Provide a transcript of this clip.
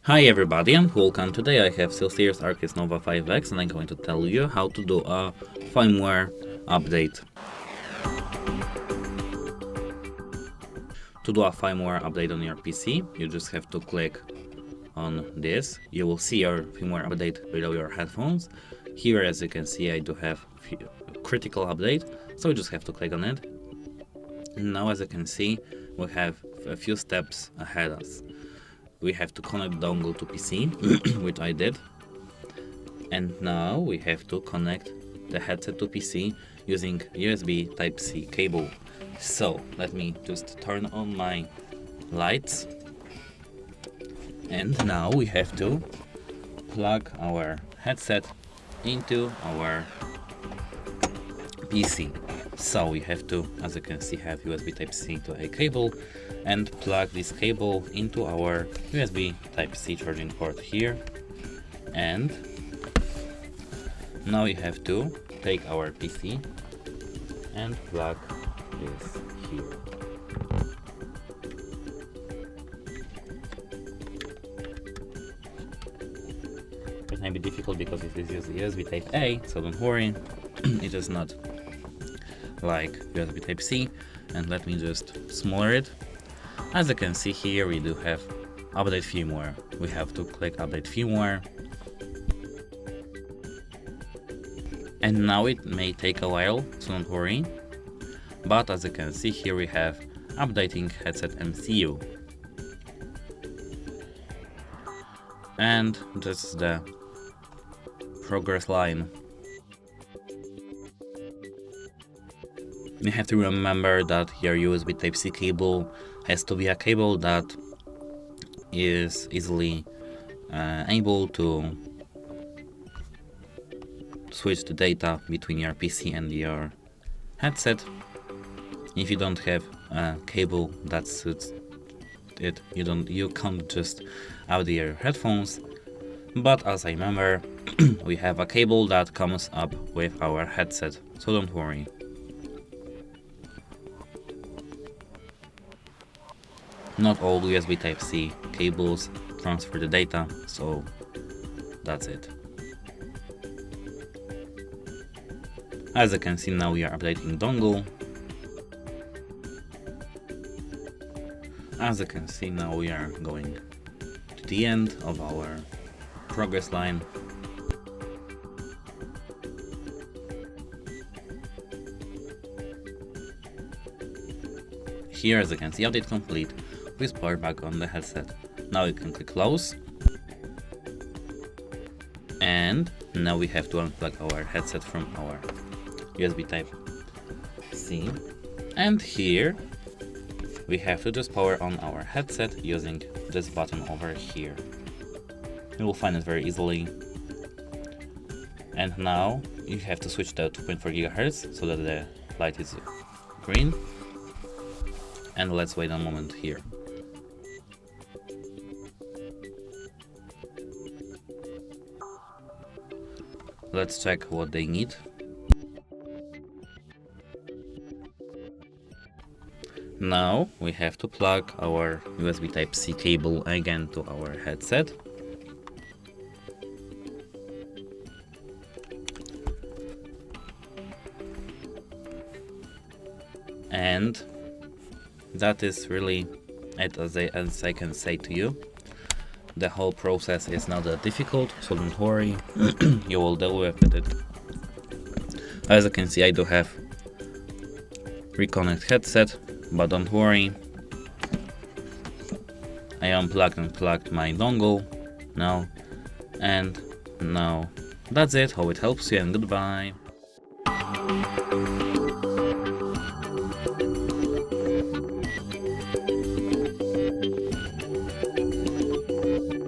Hi everybody and welcome. Today I have SteelSeries Arctis Nova 5X and I'm going to tell you how to do a firmware update. To do a firmware update on your PC, you just have to click on this. You will see your firmware update below your headphones. Here, as you can see, I do have critical update, so you just have to click on it. Now, as you can see, we have a few steps ahead of us. We have to connect the dongle to PC, which I did. And now we have to connect the headset to PC using USB Type-C cable. So let me just turn on my lights. And now we have to plug our headset into our PC. So we have to, as you can see, have USB Type-C to A cable and plug this cable into our USB Type-C charging port here. And now we have to take our PC and plug this here. It may be difficult because it is USB Type-A, so don't worry, it is not like USB Type-C. And let me just smaller it. As you can see here, we do have update firmware. We have to click update firmware. And now it may take a while, so don't worry. But as you can see here, we have updating headset MCU. And this is the progress line. You have to remember that your USB Type-C cable has to be a cable that is easily able to switch the data between your PC and your headset. If you don't have a cable that suits it, you can't just audio your headphones. But as I remember, we have a cable that comes up with our headset, so don't worry. Not all USB Type-C cables transfer the data, so that's it. As you can see, now we are updating dongle. As you can see, now we are going to the end of our progress line. Here, as you can see, update complete with power back on the headset. Now you can click close. And now we have to unplug our headset from our USB Type-C. And here we have to just power on our headset using this button over here. You will find it very easily. And now you have to switch to 2.4 GHz so that the light is green. And let's wait a moment here. Let's check what they need. Now we have to plug our USB Type-C cable again to our headset. And that is really it, as I can say to you. The whole process is not that difficult, so don't worry, you will deal with it. As you can see, I do have reconnect headset, but don't worry, I unplugged and plugged my dongle now, and now that's it. Hope it helps you, and goodbye.